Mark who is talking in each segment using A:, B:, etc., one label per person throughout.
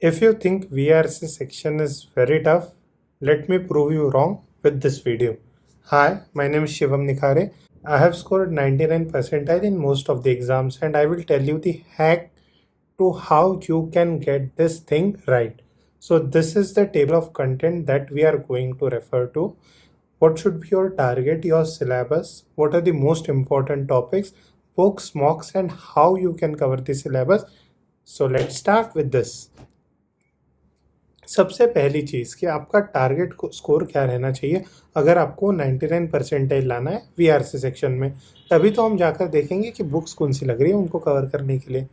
A: If you think VRC section is very tough, let me prove you wrong with this video. Hi, my name is Shivam Nikhare. I have scored 99 percentile in most of the exams and I will tell you the hack to how you can get this thing right. So this is the table of content that we are going to refer to. What should be your target, your syllabus? What are the most important topics, books, mocks and how you can cover the syllabus? So let's start with this. सबसे पहली चीज़ कि आपका target score क्या रहना चाहिए अगर आपको 99 percentile लाना है वीआरसी सेक्शन में। तभी तो हम जाकर देखेंगे कि बुक्स कौन सी लग रही है उनको कवर करने के लिए।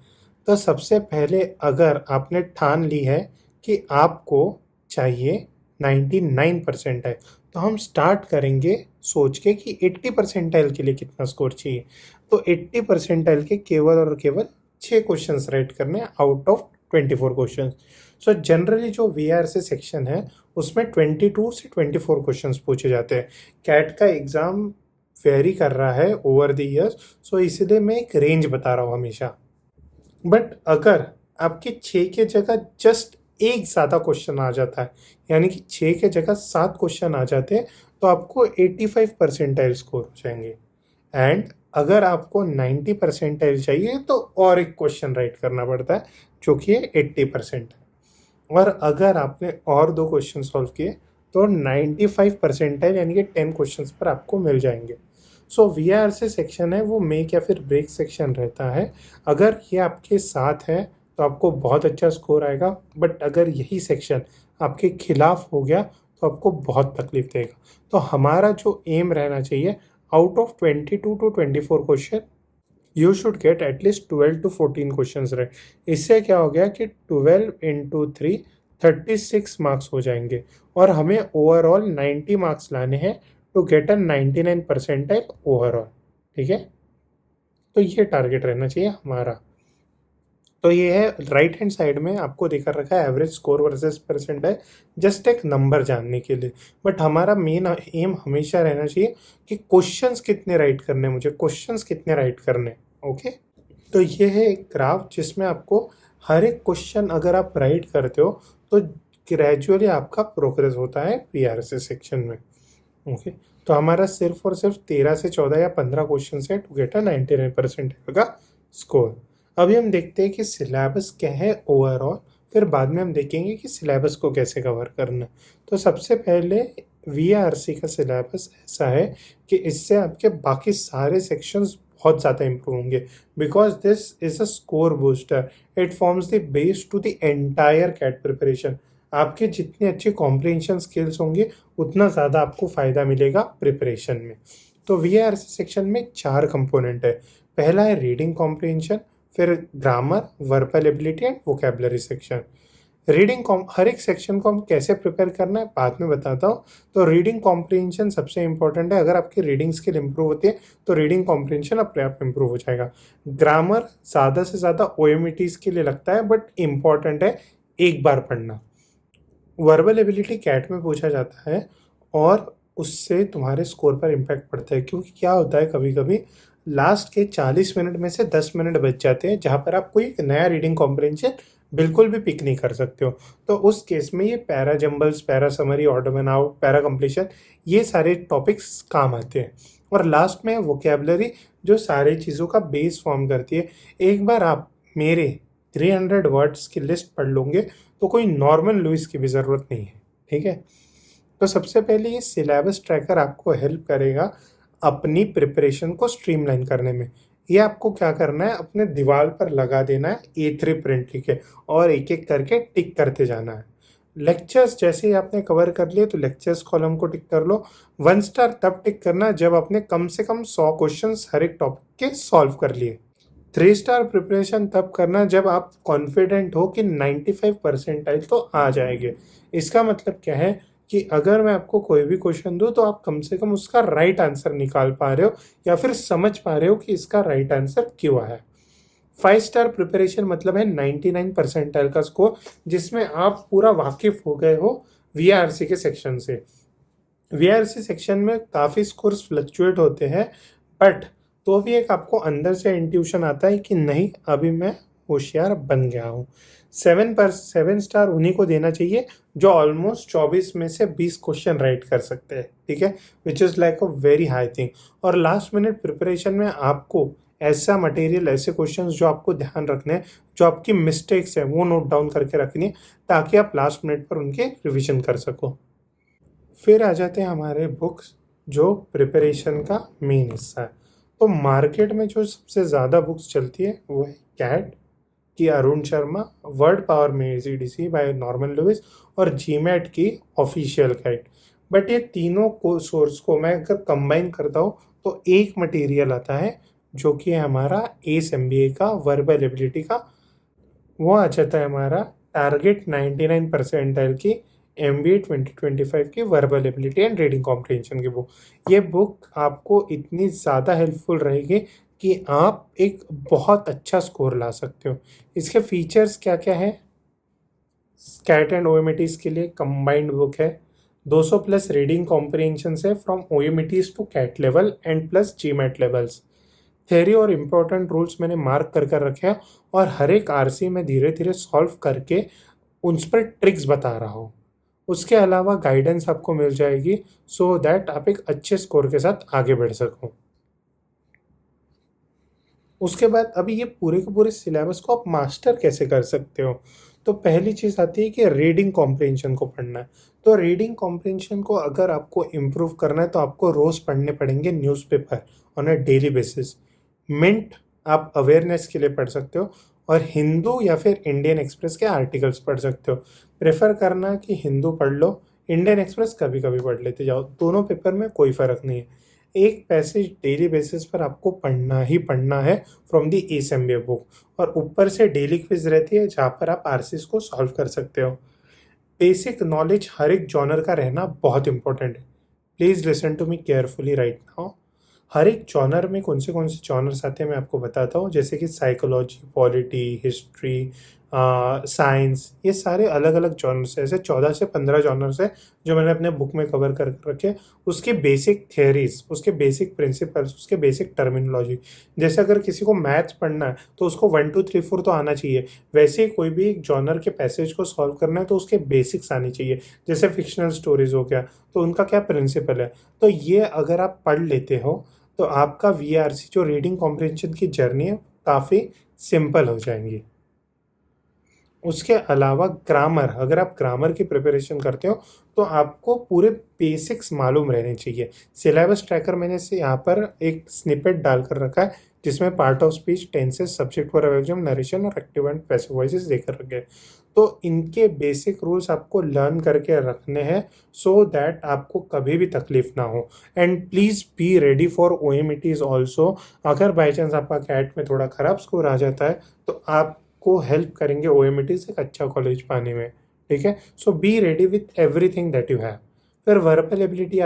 A: तो सबसे पहले अगर आपने ठान ली है कि आपको चाहिए 99 परसेंटाइल, तो हम स्टार्ट करेंगे सोच के कि 80 परसेंटाइल के लिए कितना स्कोर चाहिए। तो 80 परसेंटाइल के केवल और केवल 6 क्वेश्चंस राइट करने out of 24 questions. So generally जो वीआरसी सेक्शन है उसमें 22 से 24 क्वेश्चंस पूछे जाते हैं। कैट का एग्ज़ाम वेरी कर रहा है ओवर द ईयर्स, सो इसलिए मैं एक रेंज बता रहा हूँ हमेशा। बट अगर आपके 6 के जगह जस्ट एक ज़्यादा क्वेश्चन आ जाता है, यानी कि 6 के जगह 7 क्वेश्चन आ जाते हैं, तो आपको 85 परसेंटाइल स्कोर हो जाएंगे। एंड अगर आपको 90 परसेंटाइल चाहिए तो और एक क्वेश्चन राइट करना पड़ता है जो कि है 80%। और अगर आपने और 2 क्वेश्चन सॉल्व किए तो 95 परसेंटाइल यानी कि 10 क्वेश्चंस पर आपको मिल जाएंगे। सो वीआरसी सेक्शन है वो मेक या फिर ब्रेक सेक्शन रहता है। अगर ये आपके साथ है तो आपको बहुत अच्छा स्कोर आएगा, बट अगर यही सेक्शन आपके खिलाफ हो गया तो आपको बहुत तकलीफ देगा। तो हमारा जो एम रहना चाहिए, out of 22 to 24 question you should get at least 12 to 14 questions right. इससे क्या हो गया कि 12 into 3 36 मार्क्स हो जाएंगे और हमें ओवरऑल 90 मार्क्स लाने हैं to get a 99 percentile overall. ठीक है, तो ये टारगेट रहना चाहिए हमारा। तो ये है राइट हैंड साइड में आपको दिखा रखा है average score versus percentile, just एक नंबर जानने के लिए। बट हमारा मेन एम हमेशा रहना चाहिए कि क्वेश्चंस कितने राइट करने, मुझे क्वेश्चंस कितने राइट करने। ओके, तो ये है एक ग्राफ जिसमें आपको हर एक क्वेश्चन अगर आप राइट करते हो तो ग्रेजुअली आपका प्रोग्रेस होता है वीआरसी सेक्शन में। ओके, तो हमारा सिर्फ और सिर्फ 13 से 14 या 15 क्वेश्चन है टू गेट अ 99 परसेंटाइल का स्कोर। अभी हम देखते हैं कि सिलेबस क्या है ओवरऑल, फिर बाद में हम देखेंगे कि सिलेबस को कैसे कवर करना है। तो सबसे पहले वीआरसी का सिलेबस ऐसा है कि इससे आपके बाकी सारे सेक्शंस बहुत ज़्यादा इंप्रूव होंगे, because this is a score booster. It forms the base to the entire CAT preparation. आपके जितनी अच्छी कॉम्प्रिहेंशन स्किल्स होंगे उतना ज़्यादा आपको फ़ायदा मिलेगा प्रिपरेशन में। तो वीआरसी सेक्शन में 4 कंपोनेंट है। पहला है रीडिंग कॉम्प्रिहेंशन, फिर grammar, verbal ability and vocabulary section. हर एक सेक्शन को हम कैसे प्रिपेयर करना है बाद में बताता हूँ। तो रीडिंग कॉम्प्रिहेंशन सबसे इंपॉर्टेंट है। अगर आपकी रीडिंग स्किल इंप्रूव होती है तो रीडिंग कॉम्प्रिहेंशन अपने आप इंप्रूव हो जाएगा। ग्रामर ज़्यादा से ज़्यादा ओएमईटीज़ के लिए लगता है, बट इम्पॉर्टेंट है एक बार पढ़ना। वर्बल एबिलिटी कैट में पूछा जाता है और उससे तुम्हारे स्कोर पर इम्पैक्ट पड़ता है, क्योंकि क्या होता है कभी कभी लास्ट के 40 मिनट में से 10 मिनट बच जाते हैं जहाँ पर आप कोई एक नया रीडिंग कॉम्प्रिहेंशन बिल्कुल भी पिक नहीं कर सकते हो। तो उस केस में ये para jumbles, para summary, order बनाओ, पैरा कंप्लीशन, ये सारे टॉपिक्स काम आते हैं। और लास्ट में वोकेबलरी जो सारी चीज़ों का बेस फॉर्म करती है। एक बार आप मेरे 300 वर्ड्स की लिस्ट पढ़ लोगे तो कोई नॉर्मन लुइस की भी ज़रूरत नहीं है। ठीक है, तो सबसे पहले ये सिलेबस ट्रैकर आपको हेल्प करेगा अपनी प्रिपरेशन को स्ट्रीमलाइन करने में। ये आपको क्या करना है, अपने दीवार पर लगा देना है A3 प्रिंट लिखे और एक एक करके टिक करते जाना है। लेक्चर्स जैसे ही आपने कवर कर लिए तो लेक्चर्स कॉलम को टिक कर लो। 1 स्टार तब टिक करना जब आपने कम से कम 100 क्वेश्चंस हर एक टॉपिक के सॉल्व कर लिए। 3 स्टार प्रिपरेशन तब करना जब आप कॉन्फिडेंट हो कि 95 परसेंटाइल तो आ जाएंगे। इसका मतलब क्या है कि अगर मैं आपको कोई भी क्वेश्चन दूं तो आप कम से कम उसका राइट आंसर निकाल पा रहे हो या फिर समझ पा रहे हो कि इसका राइट आंसर क्यों है। 5 स्टार प्रिपरेशन मतलब है 99 परसेंटाइल का स्कोर, जिसमें आप पूरा वाकिफ हो गए हो वीआरसी के सेक्शन से। वीआरसी सेक्शन में काफ़ी स्कोर्स फ्लक्चुएट होते हैं, बट तो भी एक आपको अंदर से इंट्यूशन आता है कि नहीं, अभी मैं होशियार बन गया हूँ। 7 स्टार उन्हीं को देना चाहिए जो ऑलमोस्ट 24 में से 20 क्वेश्चन राइट कर सकते हैं, ठीक है, which is like a very high thing. और लास्ट मिनट प्रिपरेशन में आपको ऐसा मटेरियल, ऐसे क्वेश्चंस जो आपको ध्यान रखने हैं, जो आपकी मिस्टेक्स है वो नोट डाउन करके रखनी है, ताकि आप लास्ट मिनट पर उनके रिविजन कर सको। फिर आ जाते हैं हमारे बुक्स जो प्रिपरेशन का मेन हिस्सा है। तो मार्केट में जो सबसे ज़्यादा बुक्स चलती है वो है कैट की अरुण शर्मा, वर्ड पावर में ACDC बाय नॉर्मन लुइस, और जीमैट की ऑफिशियल गाइड। बट ये तीनों को सोर्स को मैं अगर कंबाइन करता हूँ तो एक मटेरियल आता है जो कि है हमारा एस MBA का वर्बल एबिलिटी का। वो आ जाता है हमारा टारगेट 99 परसेंटाइल की MBA 2025 की verbal ability and reading comprehension की बुक। ये बुक आपको इतनी ज़्यादा हेल्पफुल रहेगी कि आप एक बहुत अच्छा स्कोर ला सकते हो। इसके फीचर्स क्या क्या है? कैट एंड OMTs के लिए कंबाइंड बुक है। 200 प्लस रीडिंग कॉम्प्रिहेंशन है from OMTs to CAT level and plus GMAT levels. Theory और इम्पोर्टेंट रूल्स मैंने मार्क कर रखे हैं, और हर एक RC में धीरे धीरे सॉल्व करके उन पर ट्रिक्स बता रहा हूँ। उसके अलावा गाइडेंस आपको मिल जाएगी सो दैट आप एक अच्छे स्कोर के साथ आगे बढ़ सको। उसके बाद अभी ये पूरे के पूरे सिलेबस को आप मास्टर कैसे कर सकते हो? तो पहली चीज़ आती है कि रीडिंग कॉम्प्रिहेंशन को पढ़ना है। तो रीडिंग कॉम्प्रिहेंशन को अगर आपको इम्प्रूव करना है तो आपको रोज़ पढ़ने पड़ेंगे newspaper on a daily basis. Mint आप अवेयरनेस के लिए पढ़ सकते हो, और हिंदू या फिर इंडियन एक्सप्रेस के आर्टिकल्स पढ़ सकते हो। प्रेफर करना कि हिंदू पढ़ लो, इंडियन एक्सप्रेस कभी कभी पढ़ लेते जाओ, दोनों पेपर में कोई फ़र्क नहीं है। एक पैसेज डेली बेसिस पर आपको पढ़ना ही पढ़ना है from the S MBA book, और ऊपर से डेली क्विज रहती है जहाँ पर आप RCs को सॉल्व कर सकते हो। बेसिक नॉलेज हर एक जॉनर का रहना बहुत इंपॉर्टेंट है। Please listen to me carefully right now. हर एक जॉनर में कौन से जॉनर्स आते हैं मैं आपको बताता हूँ, जैसे कि साइकोलॉजी, पॉलिटी, हिस्ट्री, साइंस, ये सारे अलग अलग जॉनर्स हैं। ऐसे 14 से 15 जॉनर्स हैं जो मैंने अपने बुक में कवर कर रखे हैं। उसके बेसिक थियरीज, उसके बेसिक प्रिंसिपल्स, उसके बेसिक टर्मिनोलॉजी। जैसे अगर किसी को मैथ्स पढ़ना है तो उसको 1 2 3 4 तो आना चाहिए, वैसे ही कोई भी एक जॉनर के पैसेज को सॉल्व करना है तो उसके बेसिक्स आनी चाहिए। जैसे फिक्शनल स्टोरीज हो गया, तो उनका क्या प्रिंसिपल है। तो ये अगर आप पढ़ लेते हो तो आपका VRC जो रीडिंग कॉम्प्रिहेंशन की जर्नी है काफ़ी सिंपल हो जाएंगी। उसके अलावा ग्रामर, अगर आप ग्रामर की प्रिपरेशन करते हो तो आपको पूरे बेसिक्स मालूम रहने चाहिए। सिलेबस ट्रैकर मैंने से यहाँ पर एक स्निपेट डालकर रखा है जिसमें part of speech, tenses, subject verb exam, narration और एक्टिव एंड पैसिव वॉइसेस देकर रखे हैं। तो इनके बेसिक रूल्स आपको लर्न करके रखने हैं सो दैट आपको कभी भी तकलीफ ना हो। And please be ready for OMTs also. अगर बाई चांस आपका कैट में थोड़ा ख़राब स्कोर आ जाता है तो आप को हेल्प करेंगे OMTs एक अच्छा कॉलेज पाने में, ठीक है। So be ready with everything that you have. फिर वर्बल एबिलिटी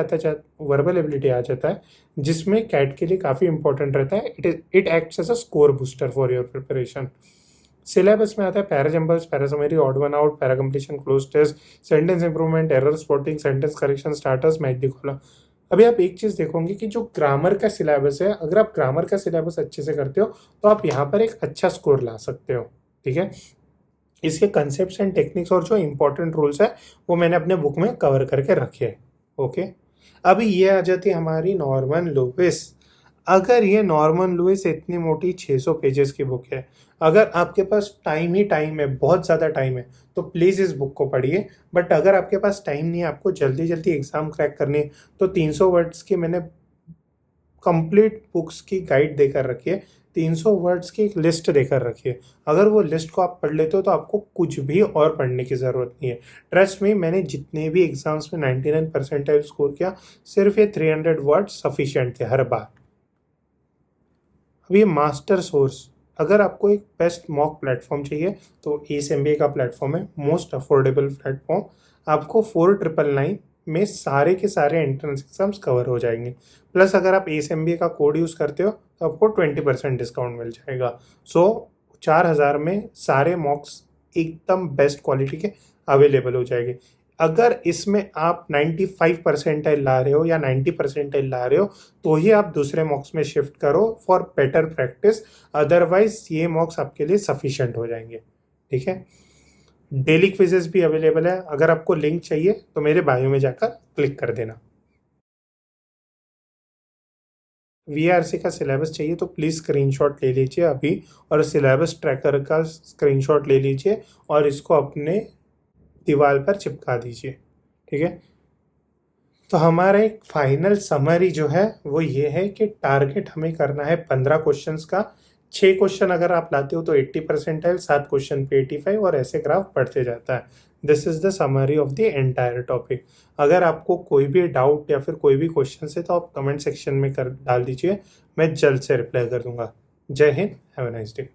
A: आ जाता है जिसमें कैट के लिए काफ़ी इंपॉर्टेंट रहता है। It acts as a score booster for your preparation. Syllabus में आता है para jumbles, para summary, odd one out, para completion, cloze test, sentence improvement, error spotting, sentence correction, starters, match the column. अभी आप एक चीज़ देखोगे कि जो grammar का सिलेबस है, अगर आप ग्रामर का सिलेबस अच्छे से करते हो तो आप यहाँ पर एक अच्छा स्कोर ला सकते हो, ठीक है। इसके कंसेप्ट एंड टेक्निक्स और जो इंपॉर्टेंट रूल्स है वो मैंने अपने बुक में कवर करके रखे हैं, ओके। अभी ये आ जाती है हमारी नॉर्मन लुइस। अगर ये नॉर्मन लुइस इतनी मोटी 600 पेजेस की बुक है, अगर आपके पास टाइम ही टाइम है, बहुत ज़्यादा टाइम है, तो प्लीज़ इस बुक को पढ़िए। बट अगर आपके पास टाइम नहीं है, आपको जल्दी जल्दी एग्ज़ाम क्रैक करनी है, तो 300 वर्ड्स की मैंने कंप्लीट बुक्स की गाइड देकर रखी है। 300 वर्ड्स की एक लिस्ट देकर रखी है। अगर वो लिस्ट को आप पढ़ लेते हो तो आपको कुछ भी और पढ़ने की ज़रूरत नहीं है। ट्रस्ट में, मैंने जितने भी एग्जाम्स में 99 परसेंटाइल स्कोर किया, सिर्फ ये 300 वर्ड्स सफिशिएंट थे हर बार। अब ये मास्टर सोर्स, अगर आपको एक बेस्ट मॉक प्लेटफॉर्म चाहिए तो एस MBA का प्लेटफॉर्म है, मोस्ट अफोर्डेबल प्लेटफॉर्म। आपको 4999 में सारे के सारे एंट्रेंस एग्जाम्स कवर हो जाएंगे। प्लस अगर आप एस MBA का कोड यूज़ करते हो तो आपको 20% डिस्काउंट मिल जाएगा। सो 4000 में सारे मॉक्स एकदम बेस्ट क्वालिटी के अवेलेबल हो जाएंगे। अगर इसमें आप 95 परसेंटाइल ला रहे हो या 90 परसेंटाइल ला रहे हो तो ही आप दूसरे मॉक्स में शिफ्ट करो फॉर बेटर प्रैक्टिस, अदरवाइज ये मॉक्स आपके लिए सफिशिएंट हो जाएंगे। ठीक है, डेली क्विजेस भी अवेलेबल है, अगर आपको लिंक चाहिए तो मेरे बायो में जाकर क्लिक कर देना। वीआरसी का सिलेबस चाहिए तो प्लीज़ स्क्रीनशॉट ले लीजिए अभी, और सिलेबस ट्रैकर का स्क्रीनशॉट ले लीजिए और इसको अपने दीवार पर चिपका दीजिए। ठीक है, तो हमारा एक फाइनल समरी जो है वो ये है कि टारगेट हमें करना है 15 क्वेश्चंस का। 6 क्वेश्चन अगर आप लाते हो तो 80 परसेंटाइल, 7 क्वेश्चन पे 85, और ऐसे ग्राफ बढ़ते जाता है। This is the summary of the entire topic. अगर आपको कोई भी डाउट या फिर कोई भी क्वेश्चन है तो आप कमेंट सेक्शन में कर डाल दीजिए, मैं जल्द से रिप्लाई कर दूंगा। जय Hind, have a nice day.